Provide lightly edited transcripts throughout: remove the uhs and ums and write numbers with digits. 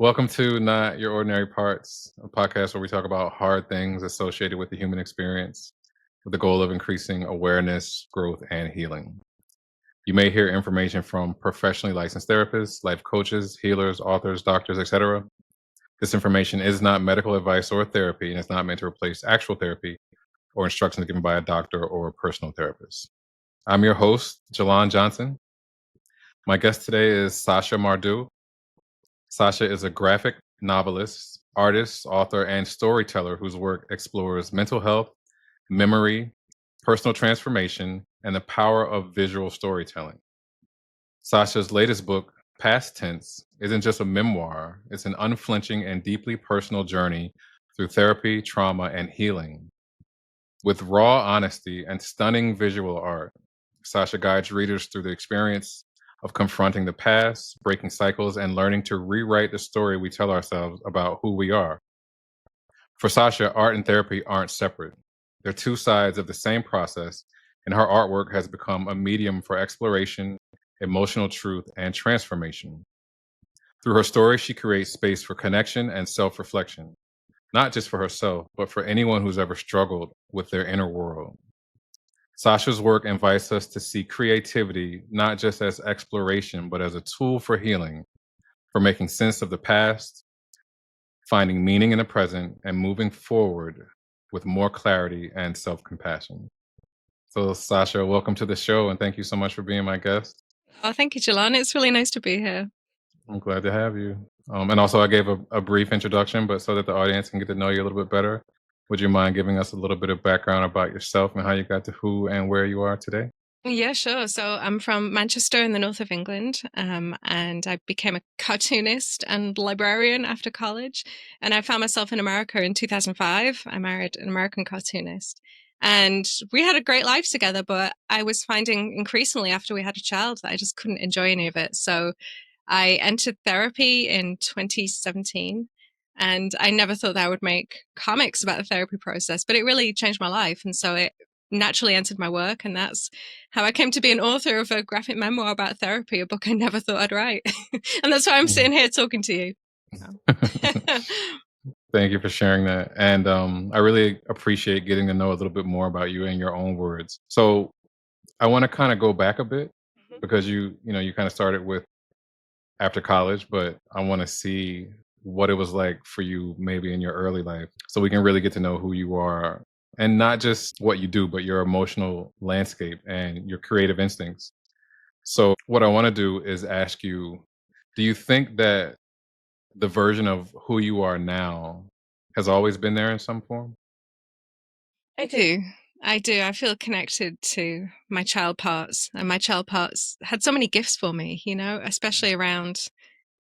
Welcome to Not Your Ordinary Parts, a podcast where we talk about hard things associated with the human experience with the goal of increasing awareness, growth, and healing. You may hear information from professionally licensed therapists, life coaches, healers, authors, doctors, etc. This information is not medical advice or therapy and is not meant to replace actual therapy or instructions given by a doctor or a personal therapist. I'm your host, Jalon Johnson. My guest today is Sacha Mardou. Sacha is a graphic novelist, artist, author, and storyteller whose work explores mental health, memory, personal transformation, and the power of visual storytelling. Sacha's latest book, Past Tense, isn't just a memoir, it's an unflinching and deeply personal journey through therapy, trauma, and healing. With raw honesty and stunning visual art, Sacha guides readers through the experience of confronting the past, breaking cycles, and learning to rewrite the story we tell ourselves about who we are. For Sacha, art and therapy aren't separate. They're two sides of the same process, and her artwork has become a medium for exploration, emotional truth, and transformation. Through her story, she creates space for connection and self reflection, not just for herself, but for anyone who's ever struggled with their inner world. Sacha's work invites us to see creativity not just as exploration, but as a tool for healing, for making sense of the past, finding meaning in the present, and moving forward with more clarity and self compassion. So, Sacha, welcome to the show, and thank you so much for being my guest. Oh, thank you, Jalon. It's really nice to be here. I'm glad to have you. And also, I gave a brief introduction, but so that the audience can get to know you a little bit better, would you mind giving us a little bit of background about yourself and how you got to who and where you are today? Yeah, sure. So I'm from Manchester in the north of England, and I became a cartoonist and librarian after college. And I found myself in America in 2005. I married an American cartoonist. And we had a great life together, but I was finding increasingly after we had a child that I just couldn't enjoy any of it. So I entered therapy in 2017. And I never thought that I would make comics about the therapy process, but it really changed my life. And so it naturally entered my work. And that's how I came to be an author of a graphic memoir about therapy, a book I never thought I'd write. And that's why I'm sitting here talking to you. Thank you for sharing that. And I really appreciate getting to know a little bit more about you in your own words. So I want to kind of go back a bit because you kind of started with after college, but I want to see what it was like for you maybe in your early life so we can really get to know who you are and not just what you do, but your emotional landscape and your creative instincts. So what I want to do is ask you, do you think that the version of who you are now has always been there in some form? I do. I do. I feel connected to my child parts, and my child parts had so many gifts for me, especially around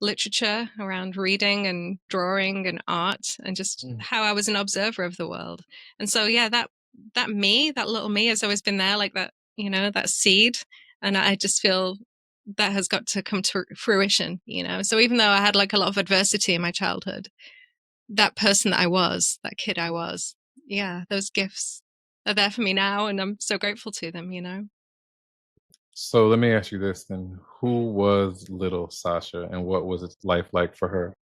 literature, around reading and drawing and art, and just Mm. how I was an observer of the world. And so, yeah, that little me has always been there, like that, that seed. And I just feel that has got to come to fruition. So even though I had like a lot of adversity in my childhood, that person that I was, that kid I was, yeah, those gifts are there for me now, and I'm so grateful to them. So let me ask you this then. Who was little Sasha and what was its life like for her?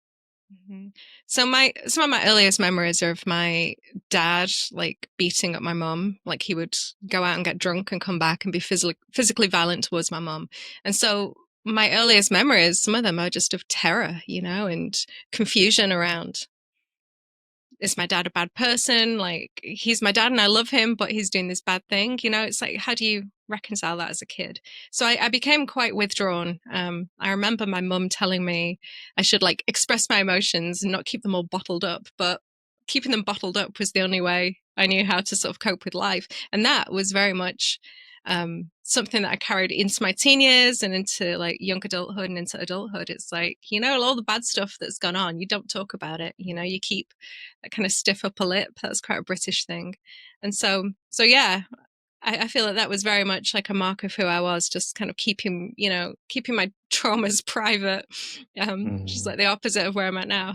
hmm So some of my earliest memories are of my dad like beating up my mum. Like he would go out and get drunk and come back and be physically violent towards my mum. And so my earliest memories, some of them are just of terror, and confusion around, is my dad a bad person? Like, he's my dad and I love him, but he's doing this bad thing. It's like, how do you reconcile that as a kid? So I became quite withdrawn. I remember my mum telling me I should like express my emotions and not keep them all bottled up. But keeping them bottled up was the only way I knew how to sort of cope with life. And that was very much something that I carried into my teen years and into like young adulthood and into adulthood. It's like, all the bad stuff that's gone on, you don't talk about it. You keep that kind of stiff upper lip. That's quite a British thing. And so yeah, I feel that was very much like a mark of who I was, just kind of keeping my traumas private, which is Mhm. like the opposite of where I'm at now.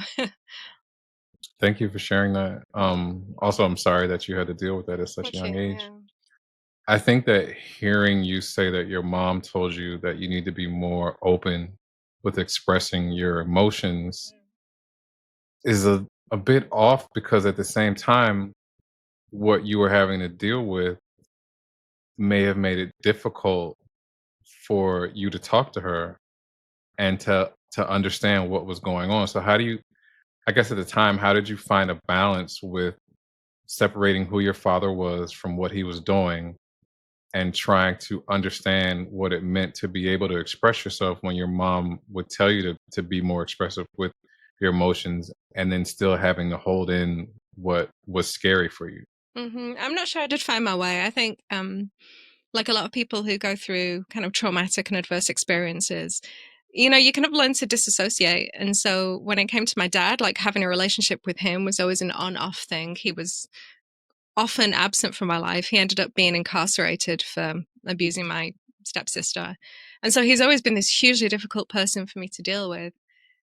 Thank you for sharing that. Also, I'm sorry that you had to deal with that at such a Thank young you. age. Yeah. I think that hearing you say that your mom told you that you need to be more open with expressing your emotions is a bit off because at the same time, what you were having to deal with may have made it difficult for you to talk to her and to understand what was going on. So how do you I guess at the time, how did you find a balance with separating who your father was from what he was doing and trying to understand what it meant to be able to express yourself when your mom would tell you to be more expressive with your emotions and then still having to hold in what was scary for you? I'm not sure I did find my way. I think, like a lot of people who go through kind of traumatic and adverse experiences, you kind of learn to disassociate. And so when it came to my dad, like having a relationship with him was always an on off thing. He was often absent from my life. He ended up being incarcerated for abusing my stepsister. And so he's always been this hugely difficult person for me to deal with.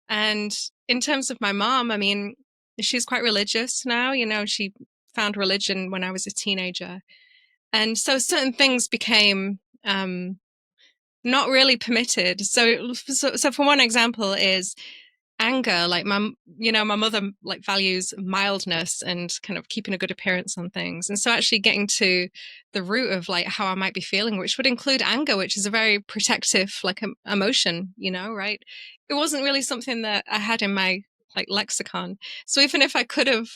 And in terms of my mom, I mean, she's quite religious now. She found religion when I was a teenager. And so certain things became not really permitted. So for one example is anger. Like my mother like values mildness and kind of keeping a good appearance on things. And so actually getting to the root of like how I might be feeling, which would include anger, which is a very protective like emotion, right? It wasn't really something that I had in my like lexicon. So even if I could have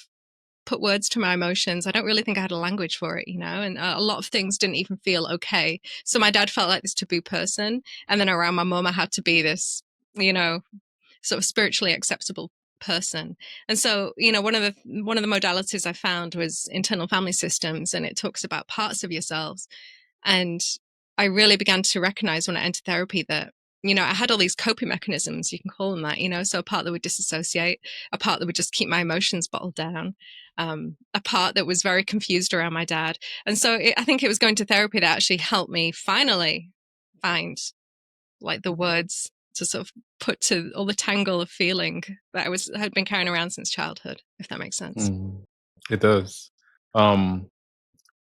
put words to my emotions, I don't really think I had a language for it, and a lot of things didn't even feel okay. So my dad felt like this taboo person, and then around my mom I had to be this, you know sort of spiritually acceptable person. And so, one of the modalities I found was internal family systems, and it talks about parts of yourselves. And I really began to recognize when I entered therapy that, I had all these coping mechanisms, you can call them that, so a part that would disassociate, a part that would just keep my emotions bottled down, a part that was very confused around my dad. And so I think it was going to therapy that actually helped me finally find like the words to sort of put to all the tangle of feeling that had been carrying around since childhood, if that makes sense. Mhm. It does. Um,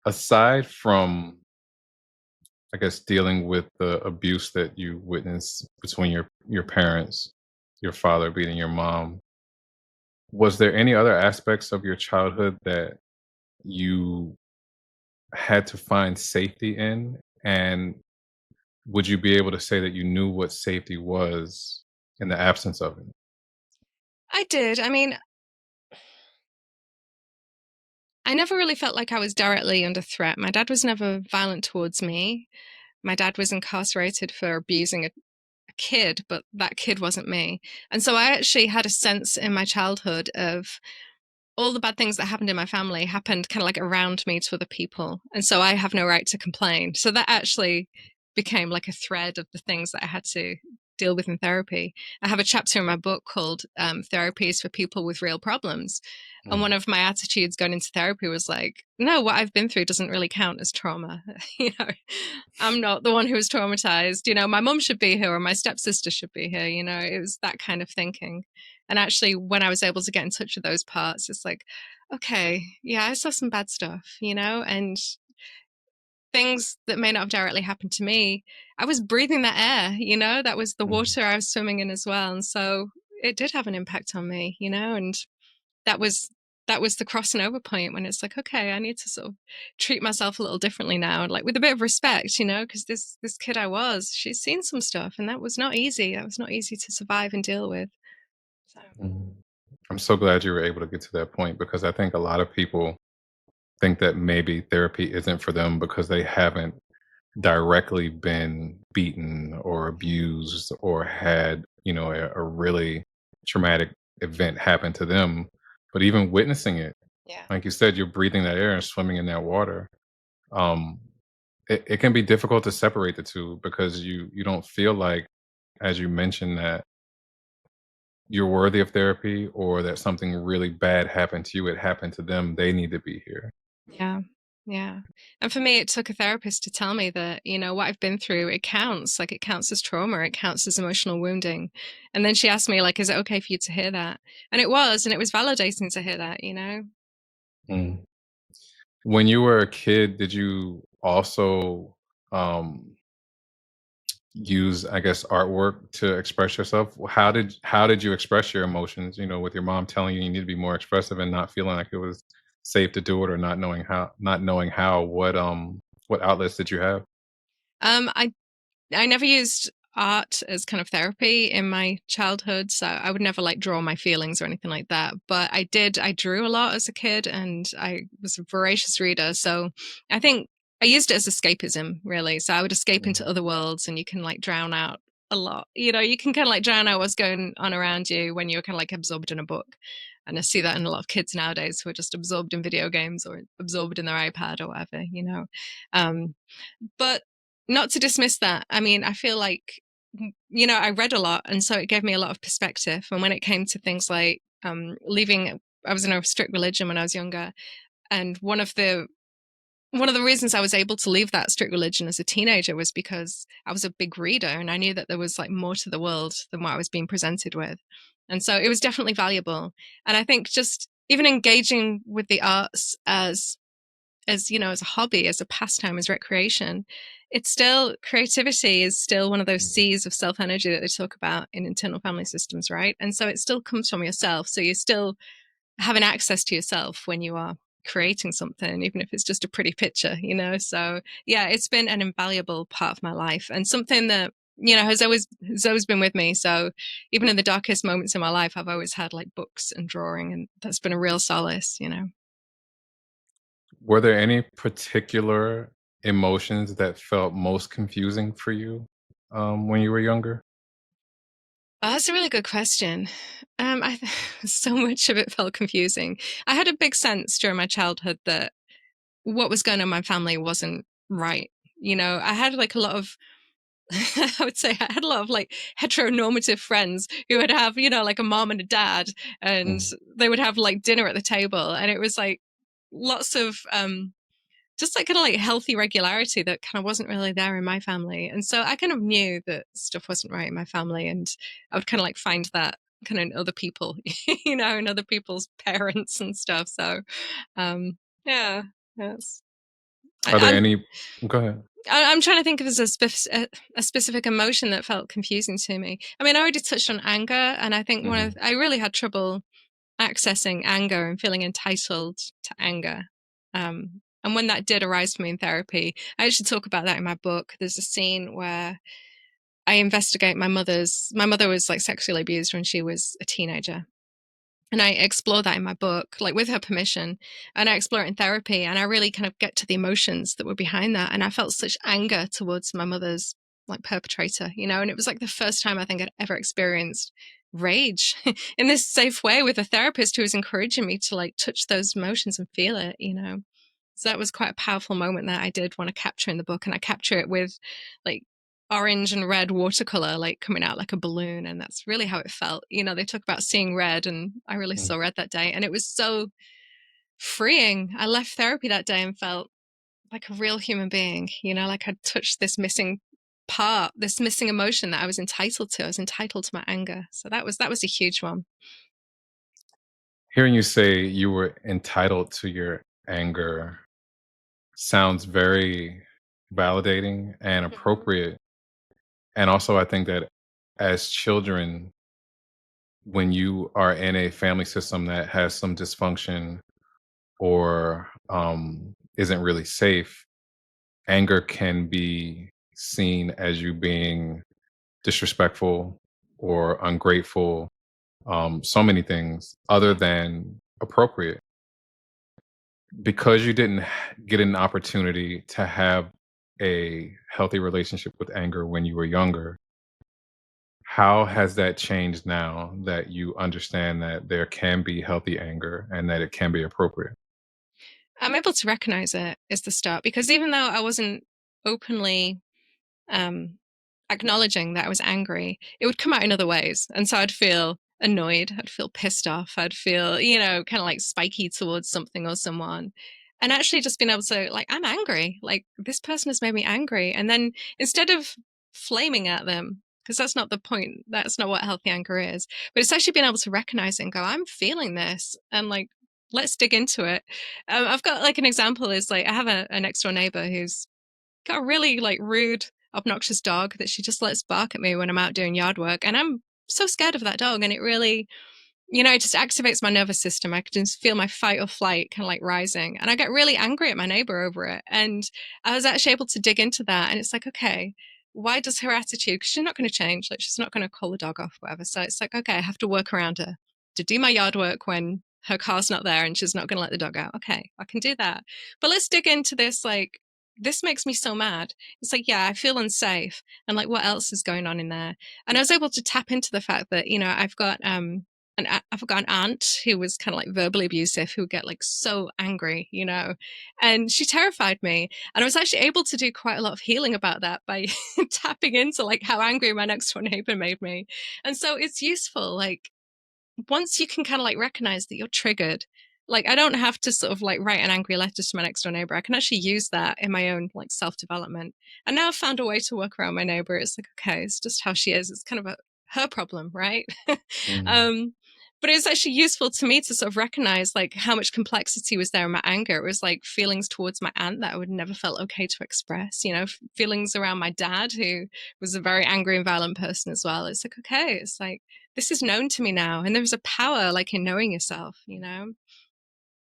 Aside from, I guess, dealing with the abuse that you witnessed between your parents, your father beating your mom, was there any other aspects of your childhood that you had to find safety in? And would you be able to say that you knew what safety was in the absence of it? I did. I mean, I never really felt like I was directly under threat. My dad was never violent towards me. My dad was incarcerated for abusing a kid, but that kid wasn't me. And so I actually had a sense in my childhood of all the bad things that happened in my family happened kind of like around me to other people. And so I have no right to complain. So that actually became like a thread of the things that I had to deal with in therapy. I have a chapter in my book called Therapies for People with Real Problems. And one Mm, of my attitudes going into therapy was like, no, what I've been through doesn't really count as trauma. you know, I'm not the one who was traumatized. My mum should be here or my stepsister should be here. It was that kind of thinking. And actually, when I was able to get in touch with those parts, it's like, okay, yeah, I saw some bad stuff, and things that may not have directly happened to me, I was breathing that air, that was the mm, water I was swimming in as well. And so it did have an impact on me, and that was that was the crossing over point when it's like, okay, I need to sort of treat myself a little differently now, and like with a bit of respect, because this kid she's seen some stuff, and that was not easy. That was not easy to survive and deal with. So mm. I'm so glad you were able to get to that point because I think a lot of people think that maybe therapy isn't for them because they haven't directly been beaten or abused or had, a really traumatic event happen to them. But even witnessing it, yeah. like you said, you're breathing that air and swimming in that water. Um, it can be difficult to separate the two because you don't feel like, as you mentioned, that you're worthy of therapy or that something really bad happened to you. It happened to them. They need to be here. Yeah. Yeah. And for me, it took a therapist to tell me that, what I've been through, it counts. Like it counts as trauma, it counts as emotional wounding. And then she asked me, like, is it okay for you to hear that? And it was validating to hear that. Mm. When you were a kid, did you also um use, I guess, artwork to express yourself. How did you express your emotions? With your mom telling you you need to be more expressive and not feeling like it was safe to do it, or not knowing how. What outlets did you have? I never used art as kind of therapy in my childhood, so I would never like draw my feelings or anything like that. But I drew a lot as a kid, and I was a voracious reader. So I think I used it as escapism, really. So I would escape into Mhm. other worlds, and you can like drown out a lot. You can kind of like drown out what's going on around you when you're kind of like absorbed in a book. And I see that in a lot of kids nowadays who are just absorbed in video games or absorbed in their iPad or whatever. Um, but not to dismiss that. I mean, I feel like, I read a lot, and so it gave me a lot of perspective. And when it came to things like leaving, I was in a strict religion when I was younger, and one of the reasons I was able to leave that strict religion as a teenager was because I was a big reader, and I knew that there was like more to the world than what I was being presented with. And so it was definitely valuable. And I think just even engaging with the arts as a hobby, as a pastime, as recreation, it's still creativity is still one of those Mhm. seas of self energy that they talk about in internal family systems, right? And so it still comes from yourself. So you're still having access to yourself when you are creating something, even if it's just a pretty picture. So yeah, it's been an invaluable part of my life, and something that has always been with me. So even in the darkest moments in my life, I've always had like books and drawing, and that's been a real solace. Were there any particular emotions that felt most confusing for you, when you were younger? Oh, that's a really good question. So much of it felt confusing. I had a big sense during my childhood that what was going on in my family wasn't right. I had like a lot of, I would say I had a lot of like heteronormative friends who would have, like a mom and a dad, and Mhm. they would have like dinner at the table. And it was like lots of, just like kind of like healthy regularity that kind of wasn't really there in my family. And so I kind of knew that stuff wasn't right in my family. And I would kind of like find that kind of in other people, in other people's parents and stuff. So, yeah, that's, I, Are there I'm, any Go ahead. I'm trying to think if there's a specific emotion that felt confusing to me. I mean, I already touched on anger, and I think Mhm. I really had trouble accessing anger and feeling entitled to anger. And when that did arise for me in therapy, I actually talk about that in my book. There's a scene where I investigate my mother was like sexually abused when she was a teenager. And I explore that in my book, like with her permission, and I explore it in therapy. And I really kind of get to the emotions that were behind that. And I felt such anger towards my mother's like perpetrator. And it was like the first time I think I'd ever experienced rage in this safe way with a therapist who was encouraging me to like touch those emotions and feel it. So that was quite a powerful moment that I did want to capture in the book. And I capture it with like orange and red watercolor, like coming out like a balloon. And that's really how it felt. They talk about seeing red, and I really Mhm. saw red that day. And it was so freeing. I left therapy that day and felt like a real human being, like I'd touched this missing part, this missing emotion that I was entitled to. I was entitled to my anger. So that was a huge one. Hearing you say you were entitled to your anger sounds very validating and Mhm. appropriate. And also, I think that as children, when you are in a family system that has some dysfunction or isn't really safe, anger can be seen as you being disrespectful or ungrateful, so many things other Yeah. than appropriate. Because you didn't get an opportunity to have a healthy relationship with anger when you were younger, how has that changed now that you understand that there can be healthy anger and that it can be appropriate? I'm able to recognize it is the start, because even though I wasn't openly um, acknowledging that I was angry, it would come out in other ways. And so I'd feel annoyed, I'd feel pissed off, I'd feel, kind of like spiky towards something or someone. And actually just being able to, like, I'm angry. Like, this person has made me angry. And then instead of flaming at them, because that's not the point, that's not what healthy anger is, but it's actually being able to recognize it and go, I'm feeling this. And like, let's dig into it. I've got like an example is like, I have a next door neighbor who's got a really like rude obnoxious dog that she just lets bark at me when I'm out doing yard work. And I'm so scared of that dog. And it really, it just activates my nervous system. I can just feel my fight or flight kind of like rising. And I get really angry at my neighbor over it. And I was actually able to dig into that. And it's like, okay, why does her attitude, because she's not going to change, like she's not going to call the dog off, whatever. So it's like, okay, I have to work around her to do my yard work when her car's not there and she's not going to let the dog out. Okay, I can do that. But let's dig into this. Like, this makes me so mad. It's like, yeah, I feel unsafe. And like, what else is going on in there? And I was able to tap into the fact that, I've got an aunt who was kind of like verbally abusive, who would get like so angry, and she terrified me. And I was actually able to do quite a lot of healing about that by tapping into like how angry my next door neighbor made me. And so it's useful, like, once you can kind of like recognize that you're triggered, like I don't have to sort of like write an angry letter to my next door neighbor. I can actually use that in my own like self-development. And now I've found a way to work around my neighbor. It's like, okay, it's just how she is. It's kind of her problem, right? Mm. um, but it's actually useful to me to sort of recognize like how much complexity was there in my anger. It was like feelings towards my aunt that I would never felt okay to express, feelings around my dad, who was a very angry and violent person as well. It's like, okay, it's like, this is known to me now. And there's a power like in knowing yourself,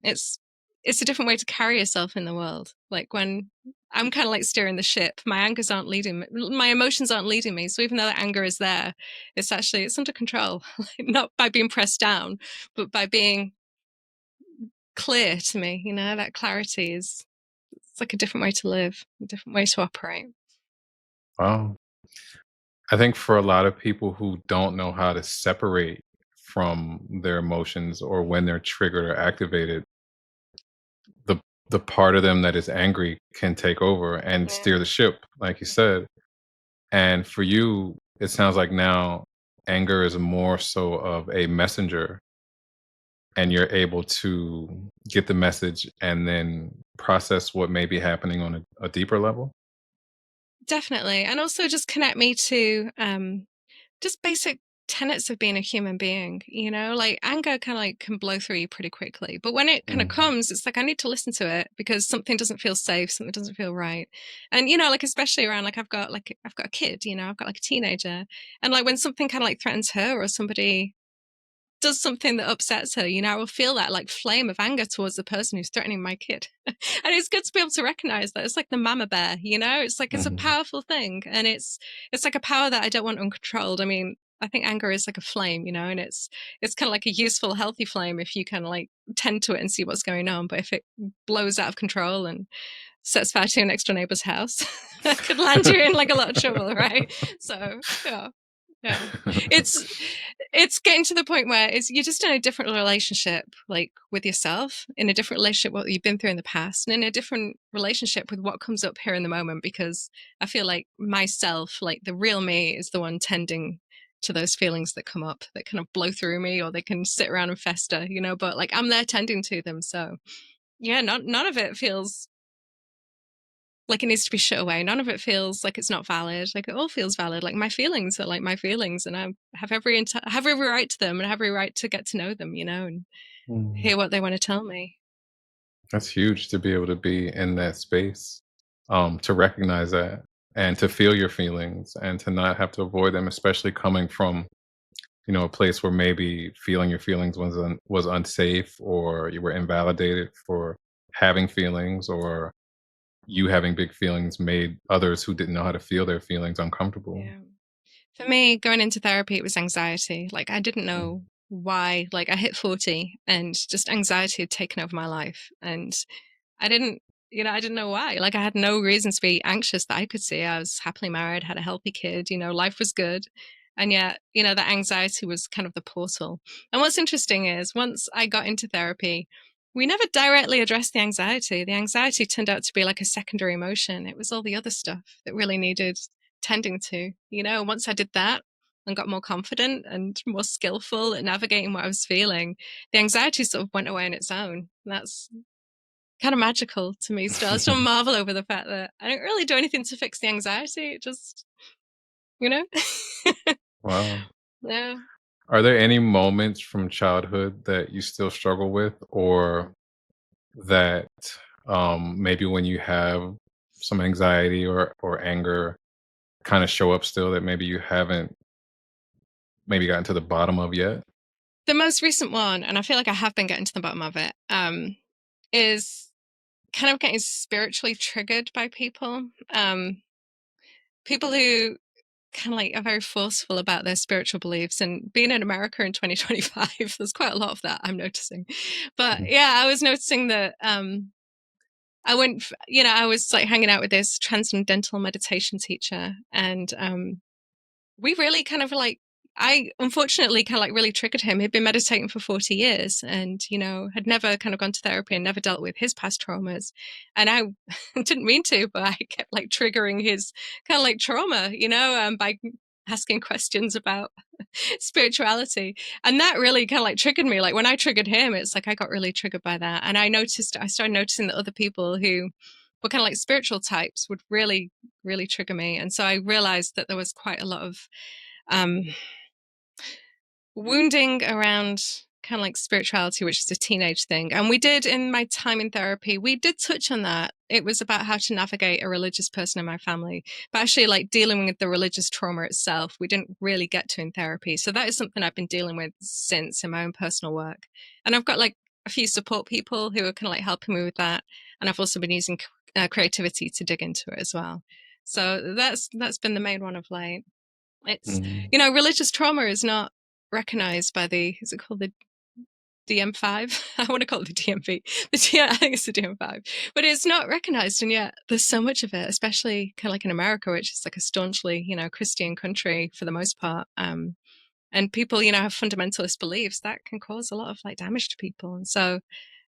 it's, it's a different way to carry yourself in the world. Like when I'm kind of like steering the ship, my my emotions aren't leading me. So even though the anger is there, it's under control, not by being pressed down, but by being clear to me. That clarity it's like a different way to live, a different way to operate. Wow. I think for a lot of people who don't know how to separate from their emotions or when they're triggered or activated, the the part of them that is angry can take over and Yeah. steer the ship, like you said. And for you, it sounds like now anger is more so of a messenger, and you're able to get the message and then process what may be happening on a deeper level. Definitely. And also just connect me to just basic tenets of being a human being, like anger kind of like can blow through you pretty quickly. But when it kind of Mhm. comes, it's like I need to listen to it because something doesn't feel safe, something doesn't feel right. And like especially around I've got a kid, I've got like a teenager. And like when something kind of like threatens her or somebody does something that upsets her, I will feel that like flame of anger towards the person who's threatening my kid. And it's good to be able to recognize that. It's like the mama bear, it's like it's a Mhm. powerful thing. And it's like a power that I don't want uncontrolled. I mean, I think anger is like a flame, and it's kind of like a useful, healthy flame if you kind of like tend to it and see what's going on. But if it blows out of control and sets fire to your next door neighbor's house, that could land you in like a lot of trouble, right? So yeah. Yeah. It's it's getting to the point where you're just in a different relationship, like with yourself, in a different relationship what you've been through in the past, and in a different relationship with what comes up here in the moment. Because I feel like myself, like the real me, is the one tending to those feelings that come up, that kind of blow through me, or they can sit around and fester, But like I'm there tending to them, so yeah, none of it feels like it needs to be shut away. None of it feels like it's not valid. Like it all feels valid. Like my feelings are like my feelings, and I have have every right to them, and have every right to get to know them, and Mm. hear what they want to tell me. That's huge to be able to be in that space, to recognize that and to feel your feelings and to not have to avoid them, especially coming from, a place where maybe feeling your feelings was unsafe, or you were invalidated for having feelings, or you having big feelings made others who didn't know how to feel their feelings uncomfortable. Yeah. For me, going into therapy, it was anxiety. Like I didn't Mm. know why. Like I hit 40 and just anxiety had taken over my life. And I didn't, I didn't know why. Like I had no reason to be anxious that I could see. I was happily married, had a healthy kid, life was good. And yet, that anxiety was kind of the portal. And what's interesting is once I got into therapy, we never directly addressed the anxiety. The anxiety turned out to be like a secondary emotion. It was all the other stuff that really needed tending to, Once I did that and got more confident and more skillful at navigating what I was feeling, the anxiety sort of went away on its own. That's kind of magical to me still. I still marvel over the fact that I don't really do anything to fix the anxiety. It just, you know? Wow. Yeah. Are there any moments from childhood that you still struggle with, or that, maybe when you have some anxiety or anger, kind of show up still that maybe you haven't maybe gotten to the bottom of yet? The most recent one, and I feel like I have been getting to the bottom of it, is kind of getting spiritually triggered by people. People who kind of like are very forceful about their spiritual beliefs, and being in America in 2025, there's quite a lot of that I'm noticing. But Mhm. yeah, I was noticing that I was like hanging out with this transcendental meditation teacher, and we really kind of like, I unfortunately kind of like really triggered him. He'd been meditating for 40 years and, had never kind of gone to therapy and never dealt with his past traumas. And I didn't mean to, but I kept like triggering his kind of like trauma, by asking questions about spirituality. And that really kind of like triggered me. Like when I triggered him, it's like I got really triggered by that. And I started noticing that other people who were kind of like spiritual types would really, really trigger me. And so I realized that there was quite a lot of um, wounding around kind of like spirituality, which is a teenage thing. And we did, in my time in therapy, we did touch on that. It was about how to navigate a religious person in my family, but actually like dealing with the religious trauma itself, we didn't really get to in therapy. So that is something I've been dealing with since in my own personal work. And I've got like a few support people who are kind of like helping me with that. And I've also been using creativity to dig into it as well. So that's been the main one of late. It's, Mhm. religious trauma is not recognized by is it called the DM5? I want to call it the DMV. I think it's the DM5, but it's not recognized. And yet there's so much of it, especially kind of like in America, which is like a staunchly, Christian country for the most part. And people, have fundamentalist beliefs that can cause a lot of like damage to people. And so,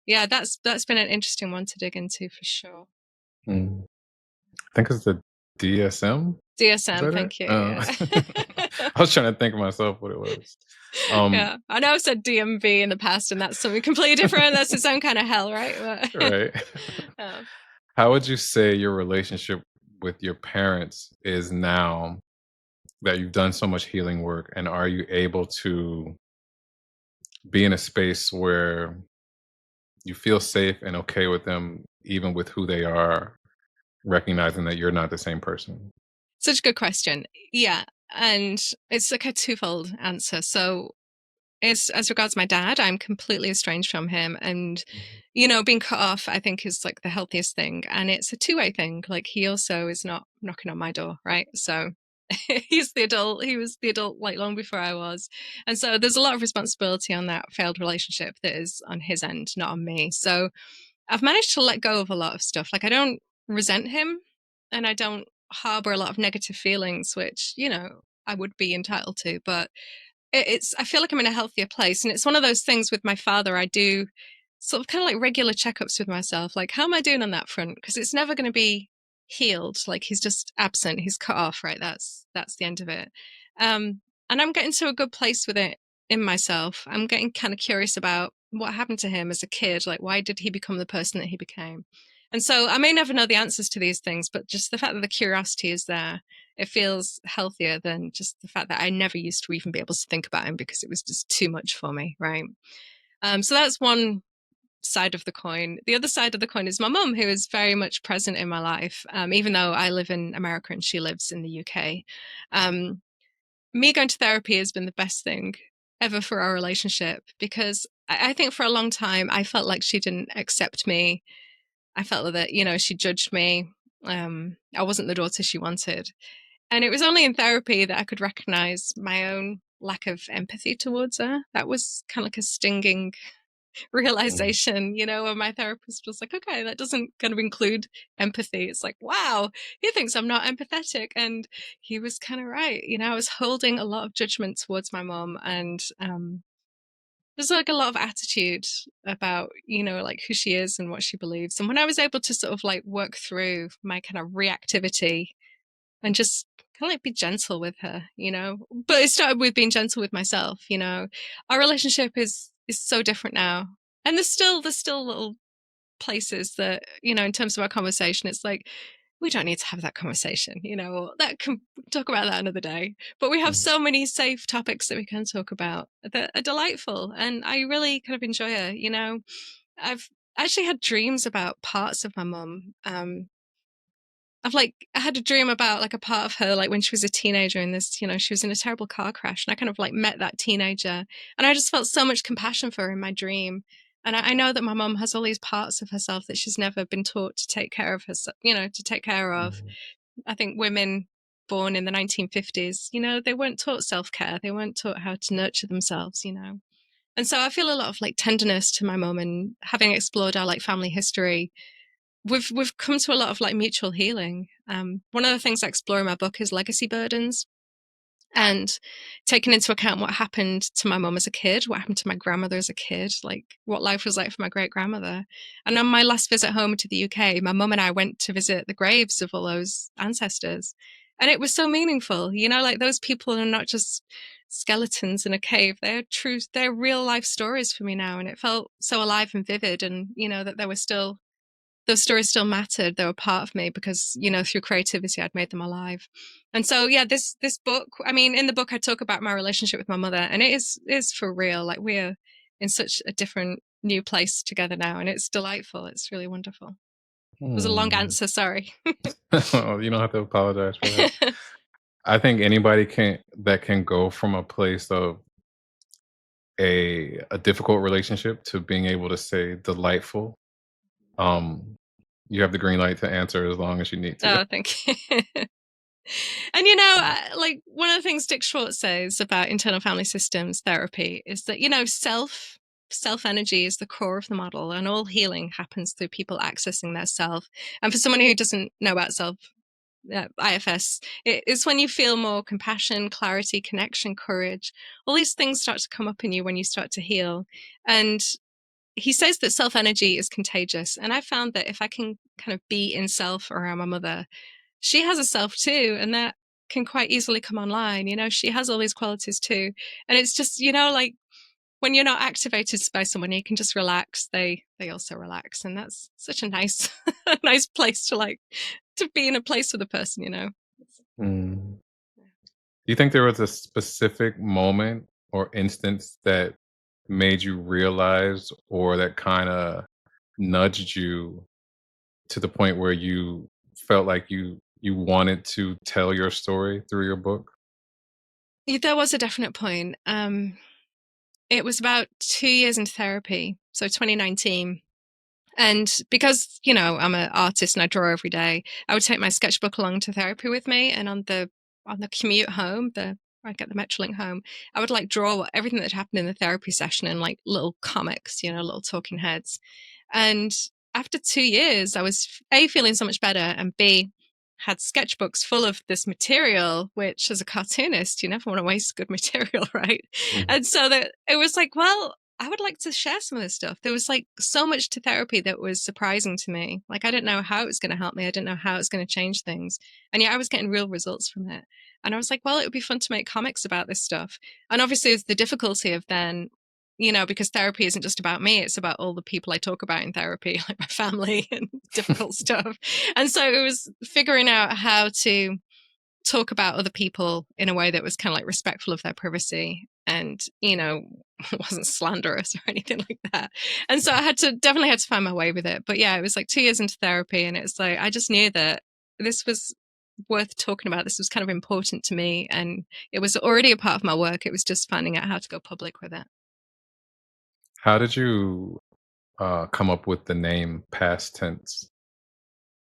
yeah, that's been an interesting one to dig into for sure. Mm. I think it's the DSM. Is DSM, that it? thank you. Yeah. I was trying to think of myself what it was. Um, Yeah, I know I've said DMV in the past, and that's something completely different. That's its own kind of hell, right? But, right. yeah. How would you say your relationship with your parents is now that you've done so much healing work? And are you able to be in a space where you feel safe and okay with them, even with who they are, recognizing that you're not the same person? Such a good question. Yeah, and it's like a twofold answer. So, as regards my dad, I'm completely estranged from him, and Mhm. being cut off, I think, is like the healthiest thing, and it's a two-way thing. Like he also is not knocking on my door, right? So he's the adult. He was the adult like long before I was, and so there's a lot of responsibility on that failed relationship that is on his end, not on me. So I've managed to let go of a lot of stuff. Like I don't resent him, and I don't harbor a lot of negative feelings, which I would be entitled to, but I feel like I'm in a healthier place. And it's one of those things with my father. I do sort of kind of like regular checkups with myself. Like, how am I doing on that front? Because it's never going to be healed. Like he's just absent. He's cut off, right? That's the end of it. And I'm getting to a good place with it in myself. I'm getting kind of curious about what happened to him as a kid. Like, why did he become the person that he became? And so I may never know the answers to these things, but just the fact that the curiosity is there, it feels healthier than just the fact that I never used to even be able to think about him because it was just too much for me, right? So that's one side of the coin. The other side of the coin is my mum, who is very much present in my life, even though I live in America and she lives in the UK. Um, Me going to therapy has been the best thing ever for our relationship because I think for a long time I felt like she didn't accept me. I felt that, she judged me. I wasn't the daughter she wanted. And it was only in therapy that I could recognize my own lack of empathy towards her. That was kind of like a stinging Mhm. realization, where my therapist was like, okay, that doesn't kind of include empathy. It's like, wow, he thinks I'm not empathetic. And he was kind of right. I was holding a lot of judgment towards my mom, and there's like a lot of attitude about, like who she is and what she believes. And when I was able to sort of like work through my kind of reactivity and just kind of like be gentle with her, But it started with being gentle with myself. Our relationship is so different now. And there's still little places that, in terms of our conversation, it's like we don't need to have that conversation, or that can talk about that another day. But we have Mhm. so many safe topics that we can talk about that are delightful. And I really kind of enjoy her. I've actually had dreams about parts of my mum. I had a dream about like a part of her, like when she was a teenager and this, she was in a terrible car crash, and I kind of like met that teenager, and I just felt so much compassion for her in my dream. And I know that my mom has all these parts of herself that she's never been taught to take care of herself, to take care of. Mhm. I think women born in the 1950s, they weren't taught self-care. They weren't taught how to nurture themselves. And so I feel a lot of like tenderness to my mom, and having explored our like family history, we've come to a lot of like mutual healing. One of the things I explore in my book is legacy burdens, and taking into account what happened to my mom as a kid, what happened to my grandmother as a kid, like what life was like for my great grandmother. And on my last visit home to the UK, my mum and I went to visit the graves of all those ancestors. And it was so meaningful, like those people are not just skeletons in a cave. They're real life stories for me now. And it felt so alive and vivid. And, that there were still those stories still mattered. They were part of me because, through creativity, I'd made them alive. And so, yeah, this book, I mean, in the book, I talk about my relationship with my mother, and it is for real. Like, we're in such a different new place together now, and it's delightful. It's really wonderful. It was a long Hmm. answer. Sorry. Oh, you don't have to apologize for that. I think anybody can go from a place of a difficult relationship to being able to say delightful. Um, you have the green light to answer as long as you need to. Oh, thank you. And like one of the things Dick Schwartz says about internal family systems therapy is that self energy is the core of the model, and all healing happens through people accessing their self. And for someone who doesn't know about self, IFS, it's when you feel more compassion, clarity, connection, courage. All these things start to come up in you when you start to heal. And he says that self energy is contagious. And I found that if I can kind of be in self around my mother, she has a self too, and that can quite easily come online. She has all these qualities too. And it's just, like when you're not activated by someone, you can just relax. They also relax. And that's such a nice, nice place to be in a place with a person. Mm. Do you think there was a specific moment or instance that made you realize or that kinda nudged you to the point where you felt like you wanted to tell your story through your book? There was a definite point. It was about 2 years into therapy. So 2019. And because, I'm an artist and I draw every day, I would take my sketchbook along to therapy with me. And on the commute home, I get the Metrolink home, I would like draw everything that happened in the therapy session in like little comics, little talking heads. And after 2 years, I was A, feeling so much better, and B, had sketchbooks full of this material, which as a cartoonist, you never want to waste good material, right? Mhm. And so that it was like, well, I would like to share some of this stuff. There was like so much to therapy that was surprising to me. Like I didn't know how it was going to help me. I didn't know how it was going to change things. And yet I was getting real results from it. And I was like, well, it would be fun to make comics about this stuff. And obviously it's the difficulty of then, because therapy isn't just about me, it's about all the people I talk about in therapy, like my family and difficult stuff. And so it was figuring out how to talk about other people in a way that was kind of like respectful of their privacy and, wasn't slanderous or anything like that. And so I definitely had to find my way with it. But yeah, it was like 2 years into therapy, and it's like, I just knew that this was worth talking about. This was kind of important to me, and it was already a part of my work. It was just finding out how to go public with it. How did you, come up with the name Past Tense?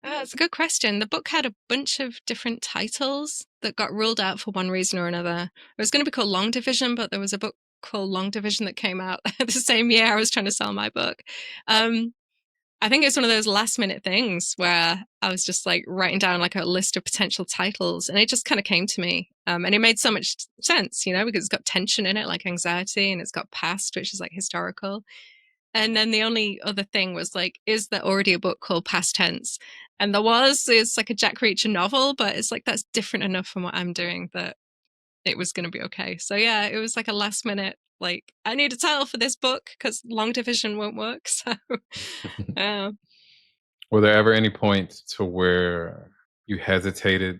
It's a good question. The book had a bunch of different titles that got ruled out for one reason or another. It was going to be called Long Division, but there was a book called Long Division that came out the same year I was trying to sell my book. Um, I think it's one of those last minute things where I was just like writing down like a list of potential titles, and it just kind of came to me. And it made so much sense, because it's got tension in it, like anxiety, and it's got past, which is like historical. And then the only other thing was like, is there already a book called Past Tense? And it's like a Jack Reacher novel, but it's like that's different enough from what I'm doing that it was going to be okay. So yeah, it was like a last minute, like, I need a title for this book because Long Division won't work. So uh, Were there ever any points to where you hesitated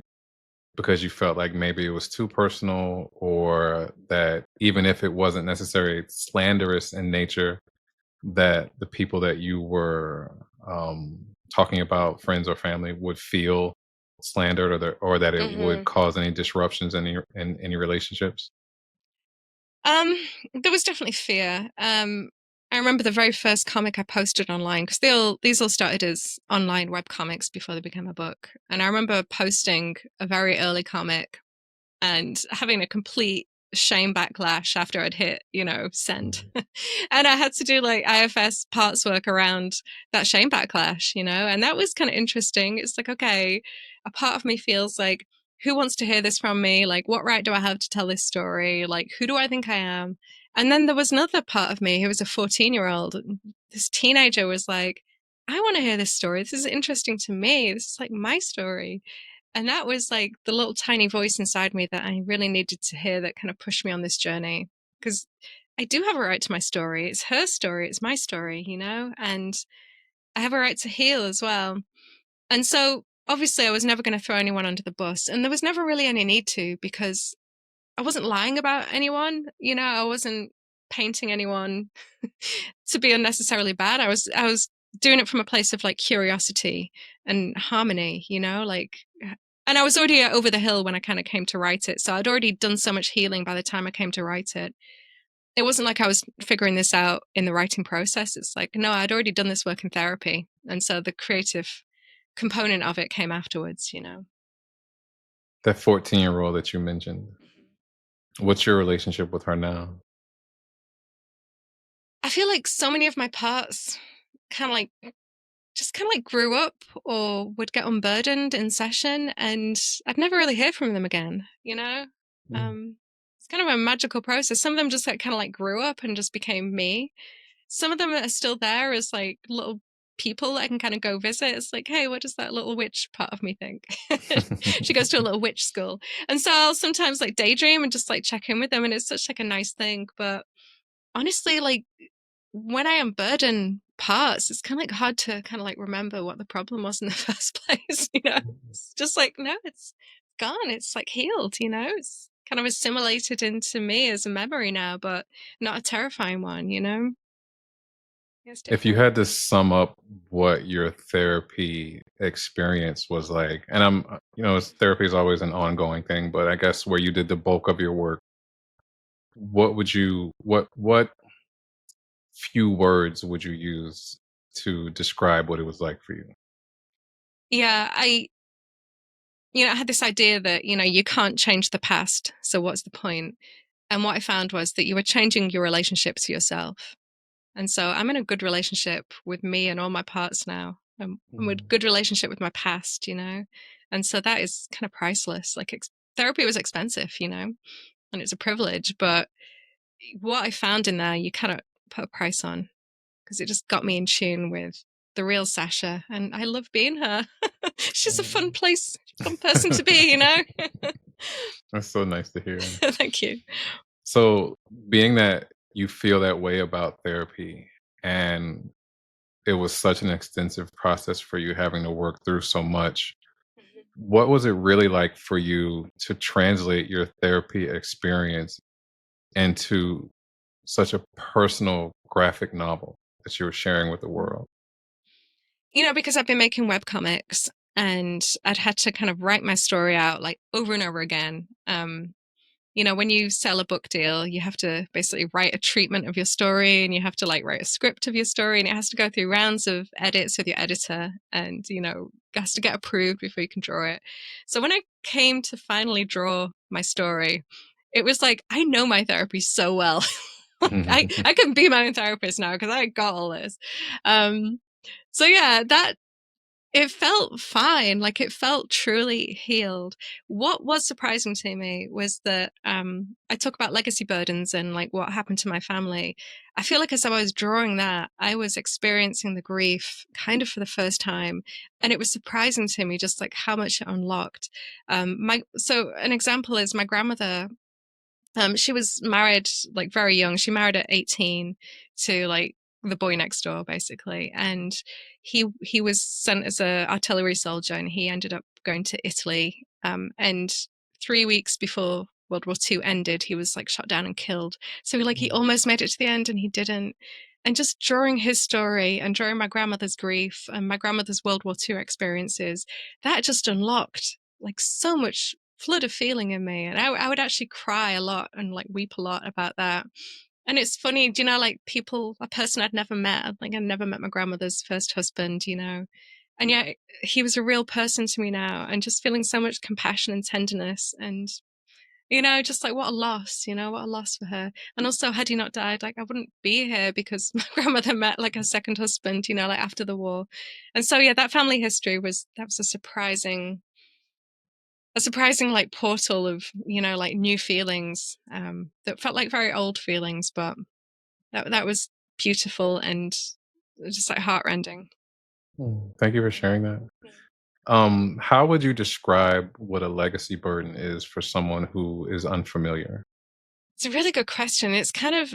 because you felt like maybe it was too personal or that even if it wasn't necessarily slanderous in nature, that the people that you were talking about, friends or family, would feel? slandered, or that it would Hmm. cause any disruptions in any relationships? Um, there was definitely fear. I remember the very first comic I posted online because these all started as online web comics before they became a book. And I remember posting a very early comic and having a complete shame backlash after I'd hit, send. Mhm. And I had to do like IFS parts work around that shame backlash, and that was kind of interesting. It's like, okay, a part of me feels like, who wants to hear this from me? Like, what right do I have to tell this story? Like, who do I think I am? And then there was another part of me who was a 14-year-old. This teenager was like, I want to hear this story. This is interesting to me. This is like my story. And that was like the little tiny voice inside me that I really needed to hear that kind of pushed me on this journey. Because I do have a right to my story. It's her story. It's my story, and I have a right to heal as well. And so obviously I was never going to throw anyone under the bus. And there was never really any need to, because I wasn't lying about anyone. I wasn't painting anyone to be unnecessarily bad. I was doing it from a place of like curiosity and harmony, like, and I was already over the hill when I kind of came to write it. So I'd already done so much healing by the time I came to write it. It wasn't like I was figuring this out in the writing process. It's like, no, I'd already done this work in therapy. And so the creative component of it came afterwards. That 14-year-old that you mentioned, what's your relationship with her now? I feel like so many of my parts kind of like just kind of like grew up or would get unburdened in session, and I'd never really hear from them again. Mm. Um, it's kind of a magical process. Some of them just like kind of like grew up and just became me. Some of them are still there as like little people that I can kind of go visit. It's like, hey, what does that little witch part of me think? She goes to a little witch school. And so I'll sometimes like daydream and just like check in with them. And it's such like a nice thing. But honestly, like when I unburden parts, it's kind of like hard to kind of like remember what the problem was in the first place. It's just like, no, it's gone. It's like healed. It's kind of assimilated into me as a memory now, but not a terrifying one. It's If you different. had to sum up what your therapy experience was like, and therapy is always an ongoing thing, but I guess where you did the bulk of your work, what few words would you use to describe what it was like for you? Yeah, I had this idea that, you can't change the past. So what's the point? And what I found was that you were changing your relationship to yourself. And so I'm in a good relationship with me and all my parts now. I'm in a Mhm. good relationship with my past. And so that is kind of priceless. Like therapy was expensive, and it's a privilege. But what I found in there, you cannot put a price on, because it just got me in tune with the real Sacha. And I love being her. She's a fun Mm. place, fun person to be. That's so nice to hear. Thank you. So, being that you feel that way about therapy, and it was such an extensive process for you having to work through so much, what was it really like for you to translate your therapy experience into such a personal graphic novel that you were sharing with the world? Because I've been making webcomics and I'd had to kind of write my story out like over and over again. When you sell a book deal, you have to basically write a treatment of your story, and you have to like write a script of your story, and it has to go through rounds of edits with your editor, and it has to get approved before you can draw it. So when I came to finally draw my story, it was like, I know my therapy so well. Like I can be my own therapist now because I got all this. Um, so yeah, that it felt fine. Like it felt truly healed. What was surprising to me was that I talk about legacy burdens and like what happened to my family. I feel like as I was drawing that, I was experiencing the grief kind of for the first time, and it was surprising to me just like how much it unlocked. My so an example is my grandmother. She was married like very young. She married at 18 to like the boy next door, basically. And he was sent as a artillery soldier, and he ended up going to Italy. And 3 weeks before World War II ended, he was like shot down and killed. So like he almost made it to the end, and he didn't. And just drawing his story and drawing my grandmother's grief and my grandmother's World War II experiences, that just unlocked like so much flood of feeling in me. And I would actually cry a lot and like weep a lot about that. And it's funny, do you know, like a person I'd never met, like I'd never met my grandmother's first husband, you know, and yet he was a real person to me now, and just feeling so much compassion and tenderness. And you know, just like what a loss, you know, what a loss for her. And also, had he not died, like I wouldn't be here because my grandmother met like her second husband, you know, like after the war. And so, yeah, that family history was a surprising like portal of, you know, like new feelings that felt like very old feelings, but that was beautiful and just like heartrending. Thank you for sharing that. How would you describe what a legacy burden is for someone who is unfamiliar? It's a really good question. It's kind of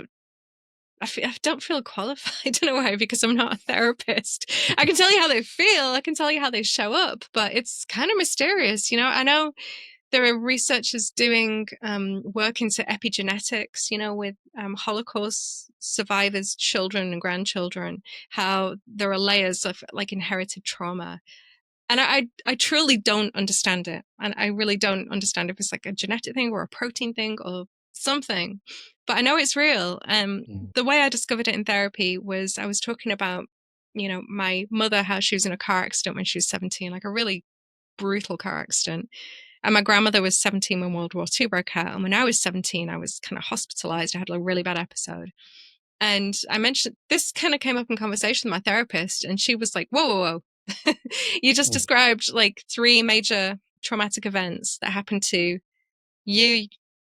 I don't feel qualified. I don't know why, because I'm not a therapist. I can tell you how they feel, I can tell you how they show up, but it's kind of mysterious. You know, I know there are researchers doing work into epigenetics, you know, with Holocaust survivors, children and grandchildren, how there are layers of like inherited trauma. And I truly don't understand it. And I really don't understand if it's like a genetic thing or a protein thing or something. But I know it's real. Mm. The way I discovered it in therapy was I was talking about, you know, my mother, how she was in a car accident when she was 17, like a really brutal car accident. And my grandmother was 17 when World War II broke out. And when I was 17, I was kind of hospitalized. I had a really bad episode. And I mentioned this kind of came up in conversation with my therapist, and she was like, whoa, whoa, whoa. You just Mm. described like three major traumatic events that happened to you,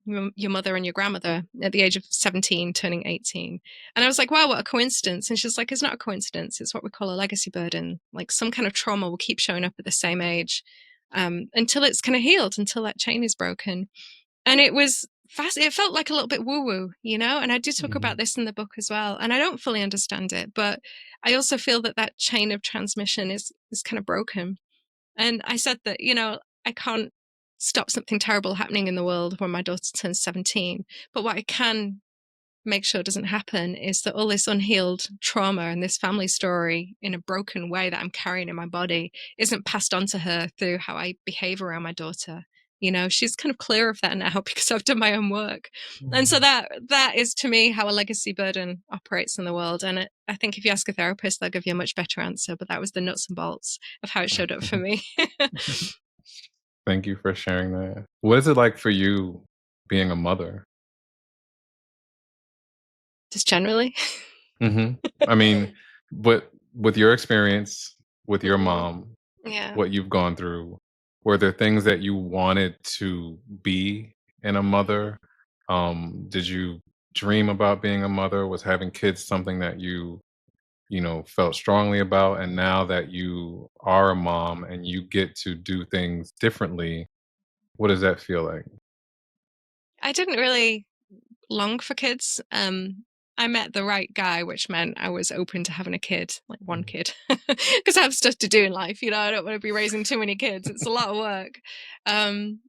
your mother, and your grandmother at the age of 17, turning 18. And I was like, wow, what a coincidence. And she's like, it's not a coincidence. It's what we call a legacy burden. Like some kind of trauma will keep showing up at the same age until it's kind of healed, until that chain is broken. And it was fast. It felt like a little bit woo woo, you know, and I do talk about Mhm. this in the book as well. And I don't fully understand it, but I also feel that that chain of transmission is kind of broken. And I said that, you know, I can't stop something terrible happening in the world when my daughter turns 17. But what I can make sure doesn't happen is that all this unhealed trauma and this family story in a broken way that I'm carrying in my body isn't passed on to her through how I behave around my daughter. You know, she's kind of clear of that now because I've done my own work. And so Mm. that is to me how a legacy burden operates in the world. And I think if you ask a therapist, they'll give you a much better answer. But that was the nuts and bolts of how it showed up for me. Thank you for sharing that. What is it like for you being a mother? Just generally. Mhm. I mean, but with your experience with your Hmm. mom, Yeah. what you've gone through, were there things that you wanted to be in a mother? Did you dream about being a mother? Was having kids something that you know, felt strongly about? And now that you are a mom and you get to do things differently, what does that feel like? I didn't really long for kids. I met the right guy, which meant I was open to having a kid, like one Mm. kid, because I have stuff to do in life. You know, I don't want to be raising too many kids. It's a lot of work. Um,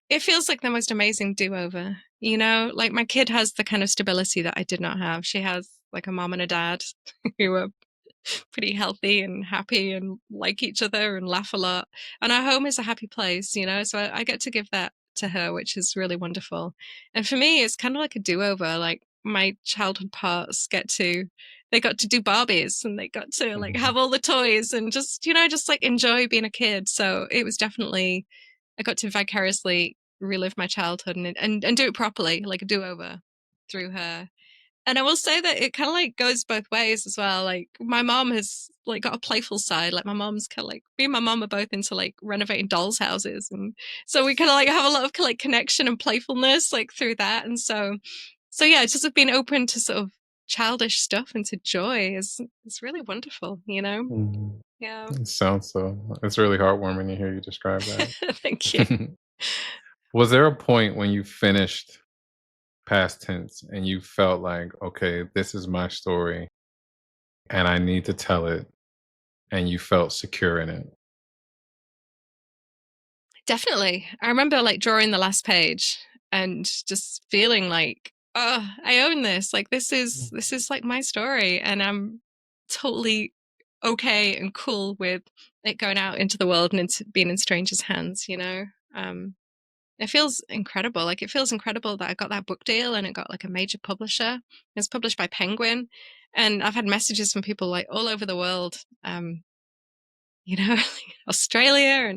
it feels like the most amazing do-over. You know, like my kid has the kind of stability that I did not have. She has like a mom and a dad who are pretty healthy and happy and like each other and laugh a lot. And our home is a happy place, you know, so I get to give that to her, which is really wonderful. And for me, it's kind of like a do over. Like my childhood parts they got to do Barbies and they got to like Mhm. have all the toys and just, you know, just like enjoy being a kid. So it was definitely, I got to vicariously relive my childhood and do it properly, like a do over through her. And I will say that it kind of like goes both ways as well. Like my mom has like got a playful side. Like my mom's kind of like me and my mom are both into like renovating dolls' houses, and so we kind of like have a lot of like connection and playfulness like through that. And so yeah, it's just being open to sort of childish stuff and to joy is really wonderful. You know? Mhm. Yeah. It sounds so. It's really heartwarming to hear you describe Thank you. that. Was there a point when you finished past tense and you felt like, okay, this is my story and I need to tell it, and you felt secure in it? Definitely. I remember like drawing the last page and just feeling like oh, I own this. Like this is like my story, and I'm totally okay and cool with it going out into the world and into being in strangers' hands, you know? Um, it feels incredible. Like it feels incredible that I got that book deal and it got like a major publisher. It's published by Penguin. And I've had messages from people like all over the world, you know, Australia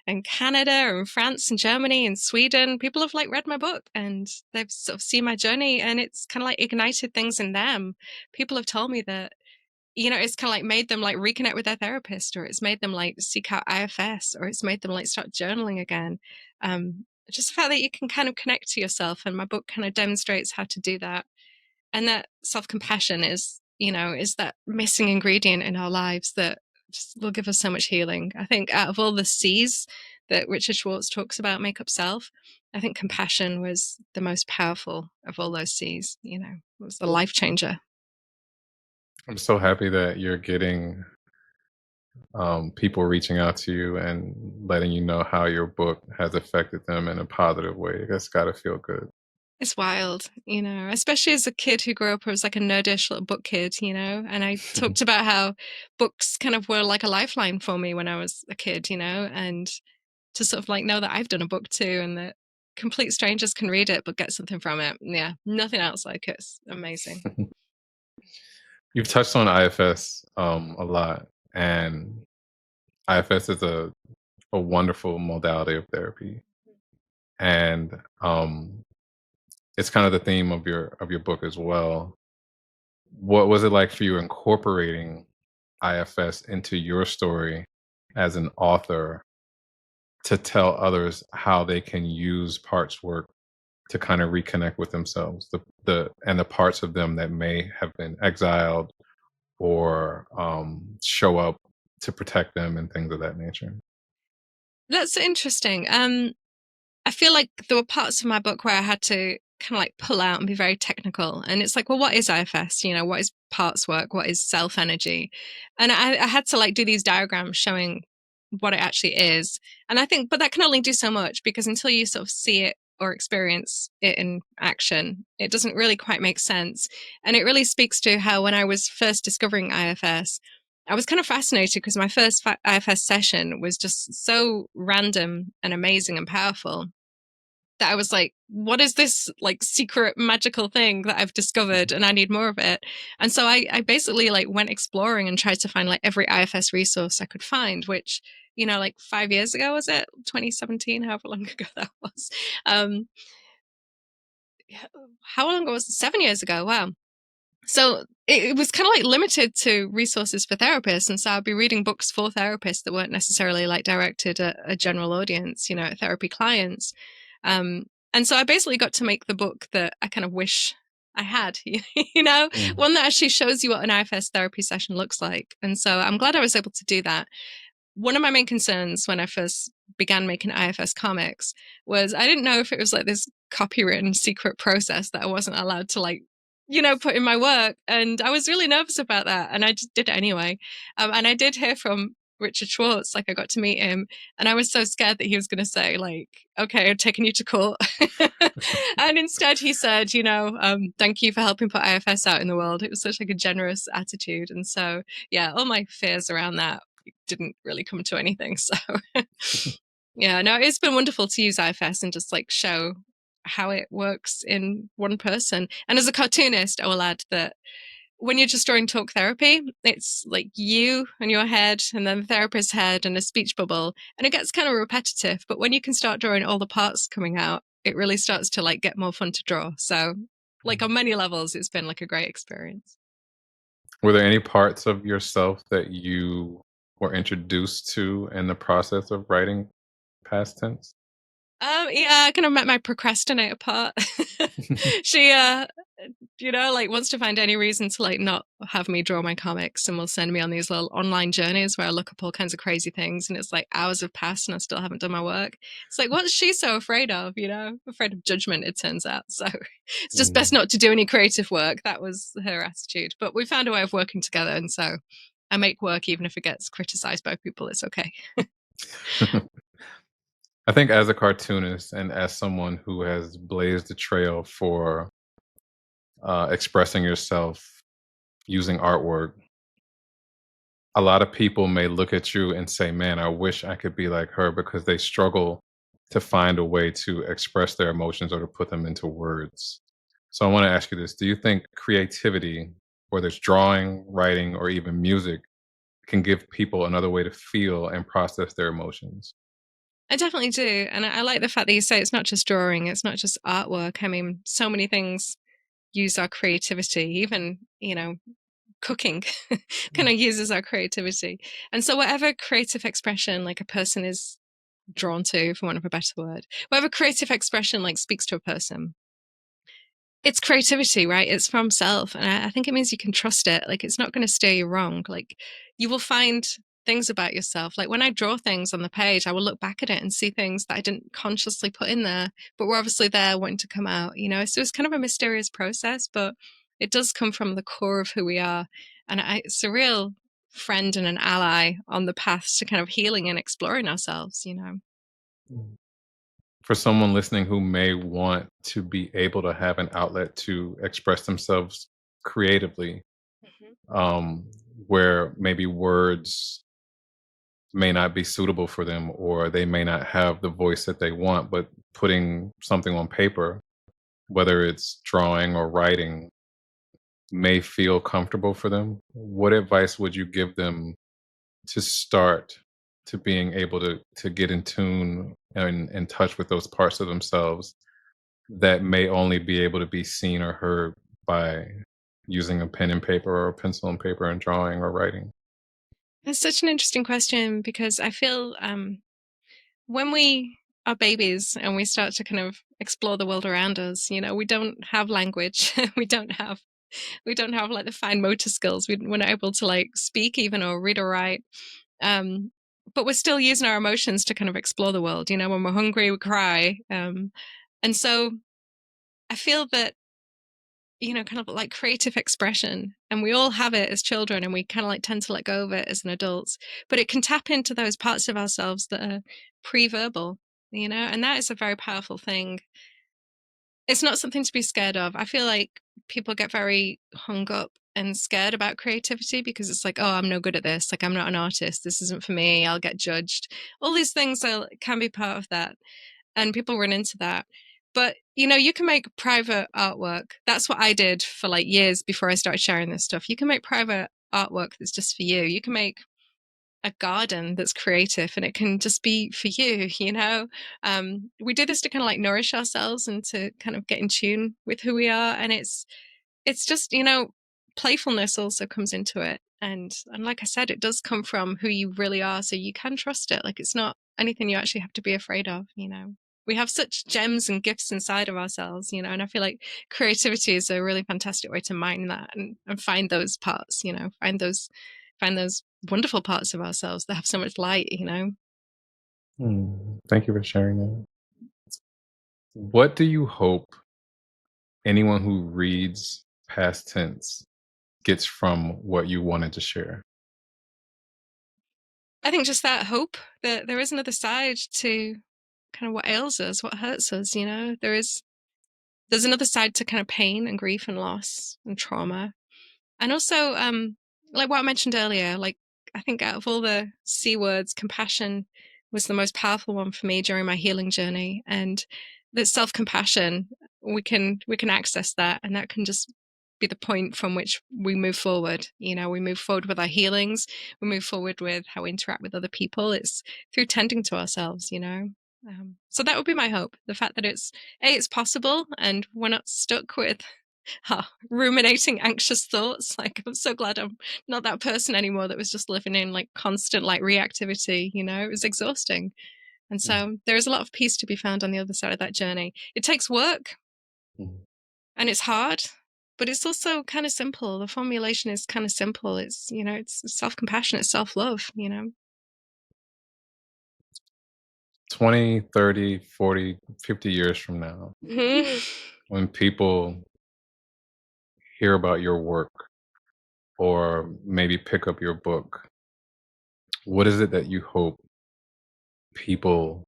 and Canada and France and Germany and Sweden. People have like read my book and they've sort of seen my journey, and it's kind of like ignited things in them. People have told me that, you know, it's kind of like made them like reconnect with their therapist, or it's made them like seek out IFS, or it's made them like start journaling again. Just the fact that you can kind of connect to yourself, and my book kind of demonstrates how to do that. And that self-compassion is, you know, is that missing ingredient in our lives that just will give us so much healing. I think out of all the C's that Richard Schwartz talks about, make up self, I think compassion was the most powerful of all those C's. You know, it was the life changer. I'm so happy that you're getting people reaching out to you and letting you know how your book has affected them in a positive way. That's got to feel good. It's wild, you know, especially as a kid who grew up as like a nerdish little book kid, you know. And I talked about how books kind of were like a lifeline for me when I was a kid, you know, and to sort of like know that I've done a book too, and that complete strangers can read it but get something from it. Yeah, nothing else like it. It's amazing. You've touched on IFS a lot, and IFS is a wonderful modality of therapy, and it's kind of the theme of your book as well. What was it like for you incorporating IFS into your story as an author to tell others how they can use parts work to kind of reconnect with themselves, the parts of them that may have been exiled or show up to protect them and things of that nature. That's interesting. I feel like there were parts of my book where I had to kind of like pull out and be very technical. And it's like, well, what is IFS? You know, what is parts work? What is self energy? And I had to like do these diagrams showing what it actually is. And I think, but that can only do so much, because until you sort of see it or experience it in action, it doesn't really quite make sense. And it really speaks to how when I was first discovering IFS, I was kind of fascinated because my first IFS session was just so random and amazing and powerful that I was like, what is this like secret magical thing that I've discovered, and I need more of it. And so I basically like went exploring and tried to find like every IFS resource I could find, which, you know, like 5 years ago, was it 2017, however long ago that was. Um, how long ago was it? 7 years ago. Wow. So it was kind of like limited to resources for therapists. And so I'd be reading books for therapists that weren't necessarily like directed at a general audience, you know, therapy clients. Um, and so I basically got to make the book that I kind of wish I had, you know, Mm. one that actually shows you what an IFS therapy session looks like. And so I'm glad I was able to do that. One of my main concerns when I first began making IFS comics was I didn't know if it was like this copywritten secret process that I wasn't allowed to like, you know, put in my work. And I was really nervous about that. And I just did it anyway. And I did hear from Richard Schwartz, like I got to meet him, and I was so scared that he was going to say like, okay, I'm taking you to court. And instead he said, you know, thank you for helping put IFS out in the world. It was such like a generous attitude. And so, yeah, all my fears around that didn't really come to anything. So yeah, no, it's been wonderful to use IFS and just like show how it works in one person. And as a cartoonist, I will add that when you're just drawing talk therapy, it's like you and your head and then the therapist's head and a speech bubble. And it gets kind of repetitive. But when you can start drawing all the parts coming out, it really starts to like get more fun to draw. So like on many levels, it's been like a great experience. Were there any parts of yourself that you were introduced to in the process of writing past tense? Yeah, I kind of met my procrastinator part. She, you know, like wants to find any reason to like not have me draw my comics, and will send me on these little online journeys where I look up all kinds of crazy things, and it's like hours have passed and I still haven't done my work. It's like, what's she so afraid of? You know, afraid of judgment, it turns out. So it's just best Mm. not to do any creative work. That was her attitude. But we found a way of working together, and so I make work even if it gets criticized by people. It's okay. I think as a cartoonist and as someone who has blazed the trail for expressing yourself using artwork, a lot of people may look at you and say, "Man, I wish I could be like her," because they struggle to find a way to express their emotions or to put them into words. So I want to ask you this. Do you think creativity, whether it's drawing, writing, or even music, can give people another way to feel and process their emotions? I definitely do. And I like the fact that you say it's not just drawing, it's not just artwork. I mean, so many things use our creativity, even, cooking kind of uses our creativity. And so, whatever creative expression like a person is drawn to, for want of a better word, whatever creative expression like speaks to a person, it's creativity, right? It's from self. And I think it means you can trust it. Like, it's not going to steer you wrong. Like, you will find things about yourself. Like, when I draw things on the page, I will look back at it and see things that I didn't consciously put in there, but were obviously there wanting to come out, So it's kind of a mysterious process, but it does come from the core of who we are. And it's a real friend and an ally on the path to kind of healing and exploring ourselves. Mm. For someone listening who may want to be able to have an outlet to express themselves creatively, Mhm. um, where maybe words may not be suitable for them or they may not have the voice that they want, but putting something on paper, whether it's drawing or writing, may feel comfortable for them. What advice would you give them to start to being able to get in tune and in touch with those parts of themselves that may only be able to be seen or heard by using a pen and paper or a pencil and paper and drawing or writing? It's such an interesting question because I feel when we are babies and we start to kind of explore the world around us, we don't have language. we don't have like the fine motor skills. We're not able to like speak even or read or write. Um, but we're still using our emotions to kind of explore the world. When we're hungry, we cry. And so I feel that kind of like creative expression. And we all have it as children, and we kind of like tend to let go of it as an adult. But it can tap into those parts of ourselves that are pre-verbal, and that is a very powerful thing. It's not something to be scared of. I feel like people get very hung up and scared about creativity because it's like, oh, I'm no good at this. Like, I'm not an artist. This isn't for me. I'll get judged. All these things can be part of that, and people run into that. But you can make private artwork. That's what I did for like years before I started sharing this stuff. You can make private artwork that's just for you. You can make a garden that's creative, and it can just be for you. We do this to kind of like nourish ourselves and to kind of get in tune with who we are. And it's just playfulness also comes into it, and like I said, it does come from who you really are, so you can trust it. Like, it's not anything you actually have to be afraid of. We have such gems and gifts inside of ourselves, and I feel like creativity is a really fantastic way to mine that and find those parts, find those wonderful parts of ourselves that have so much light. Thank you for sharing that. What do you hope anyone who reads past tense gets from what you wanted to share? I think just that hope that there is another side to kind of what ails us, what hurts us. There's another side to kind of pain and grief and loss and trauma. And also, like what I mentioned earlier, like I think out of all the C words, compassion was the most powerful one for me during my healing journey. And that self-compassion, we can access that, and that can just be the point from which we move forward. We move forward with our healings, we move forward with how we interact with other people. It's through tending to ourselves. So that would be my hope. The fact that it's possible, and we're not stuck with ruminating anxious thoughts. Like, I'm so glad I'm not that person anymore that was just living in like constant like reactivity. It was exhausting. And Mm, so there is a lot of peace to be found on the other side of that journey. It takes work mm. and it's hard, but it's also kind of simple. The formulation is kind of simple. It's self-compassion, it's self-love. 20, 30, 40, 50 years from now, Mhm. when people hear about your work or maybe pick up your book, what is it that you hope people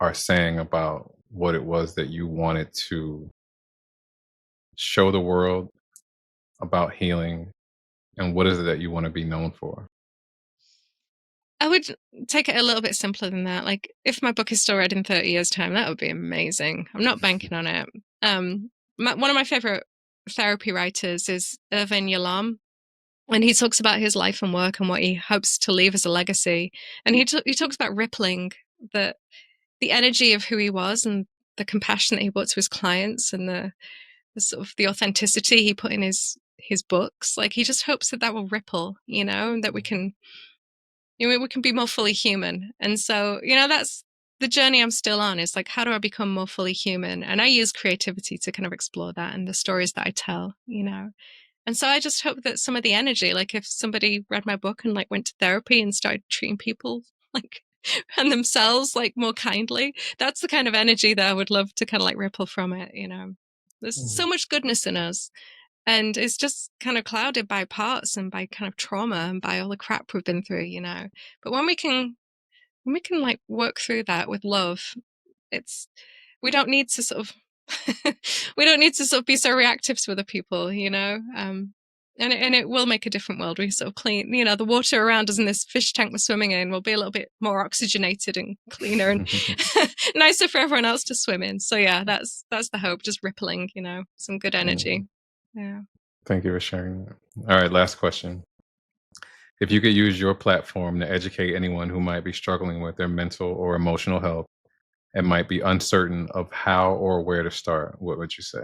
are saying about what it was that you wanted to show the world about healing, and what is it that you want to be known for? I would take it a little bit simpler than that. Like, if my book is still read in 30 years' time, that would be amazing. I'm not banking on it. One of my favorite therapy writers is Irvin Yalom, and he talks about his life and work and what he hopes to leave as a legacy. And he talks about rippling, the energy of who he was, and the compassion that he brought to his clients, and the sort of the authenticity he put in his books. Like, he just hopes that that will ripple, and that we can be more fully human. And so, that's the journey I'm still on, is like, how do I become more fully human? And I use creativity to kind of explore that, and the stories that I tell. And so I just hope that some of the energy, like if somebody read my book and like went to therapy and started treating people like and themselves like more kindly, that's the kind of energy that I would love to kind of like ripple from it. There's Mhm. so much goodness in us, and it's just kind of clouded by parts and by kind of trauma and by all the crap we've been through. But when we can like work through that with love, it's we don't need to sort of we don't need to sort of be so reactive to other people. And it will make a different world. We sort of clean, the water around us in this fish tank we're swimming in will be a little bit more oxygenated and cleaner and nicer for everyone else to swim in. So yeah, that's the hope, just rippling, some good energy. Mhm. Yeah. Thank you for sharing that. All right, last question. If you could use your platform to educate anyone who might be struggling with their mental or emotional health and might be uncertain of how or where to start, what would you say?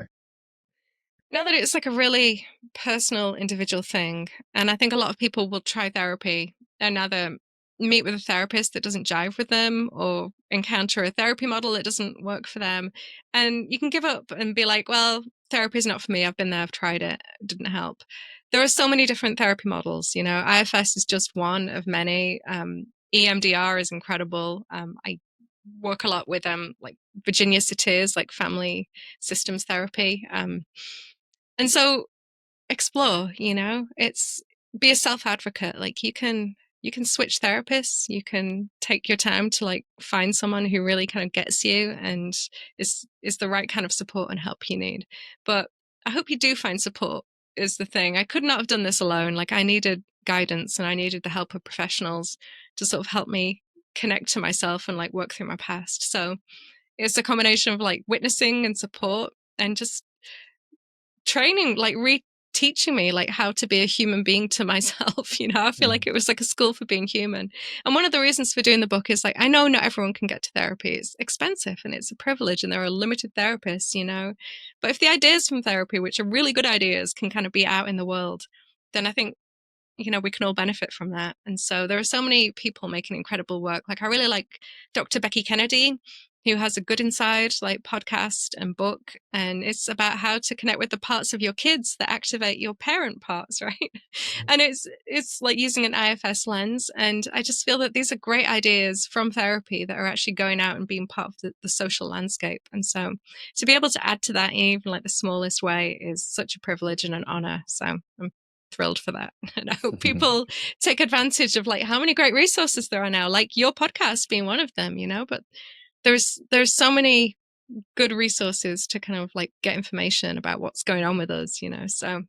Now that it's like a really personal, individual thing, and I think a lot of people will try therapy and either meet with a therapist that doesn't jive with them or encounter a therapy model that doesn't work for them. And you can give up and be like, well, therapy is not for me. I've been there, I've tried it didn't help. There are so many different therapy models. IFS is just one of many. EMDR is incredible. I work a lot with like Virginia Satir's like family systems therapy. And so explore. It's be a self-advocate. Like, you can switch therapists, you can take your time to like find someone who really kind of gets you and is the right kind of support and help you need. But I hope you do find support, is the thing. I could not have done this alone. Like, I needed guidance and I needed the help of professionals to sort of help me connect to myself and like work through my past. So it's a combination of like witnessing and support and just training, like teaching me like how to be a human being to myself. I feel like Mhm. it was like a school for being human. And one of the reasons for doing the book is like, I know not everyone can get to therapy. It's expensive and it's a privilege, and there are limited therapists. But if the ideas from therapy, which are really good ideas, can kind of be out in the world, then I think we can all benefit from that. And so there are so many people making incredible work. Like, I really like Dr. Becky Kennedy, who has a Good Inside like podcast and book, and it's about how to connect with the parts of your kids that activate your parent parts, right? And it's like using an IFS lens. And I just feel that these are great ideas from therapy that are actually going out and being part of the social landscape. And so to be able to add to that in even like the smallest way is such a privilege and an honor. So I'm thrilled for that. And I hope people take advantage of like how many great resources there are now, like your podcast being one of them. But there's so many good resources to kind of like get information about what's going on with us. So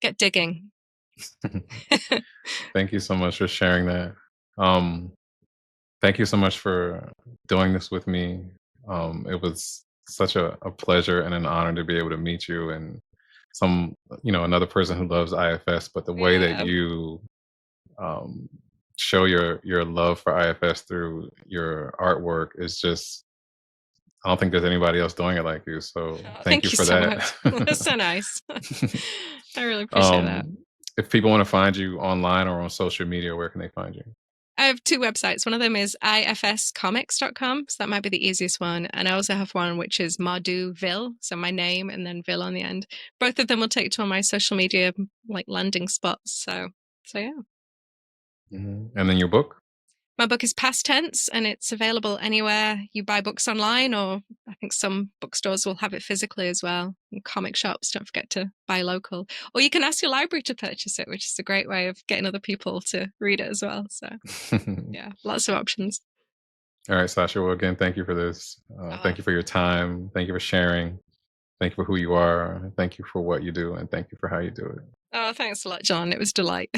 get digging. Thank you so much for sharing that. Um, Thank you so much for doing this with me. It was such a pleasure and an honor to be able to meet you and another person who loves IFS, but the way that Yeah. you um, show your love for IFS through your artwork is just, I don't think there's anybody else doing it like you. So Oh, thank thank you you for so much. That's that. so nice. I really appreciate that. um, if people want to find you online or on social media, where can they find you? I have two websites. One of them is ifscomics.com. So that might be the easiest one. And I also have one which is Mardouville. So my name and then Ville on the end. Both of them will take you to all my social media like landing spots. So yeah. Mhm. And then your book? My book is Past Tense, and it's available anywhere you buy books online, or I think some bookstores will have it physically as well. And comic shops, don't forget to buy local. Or you can ask your library to purchase it, which is a great way of getting other people to read it as well. So yeah, lots of options. All right, Sasha. Well, again, thank you for this. Oh, Thank you for your time. Thank you for sharing. Thank you for who you are. Thank you for what you do, and thank you for how you do it. Oh, thanks a lot, John. It was a delight.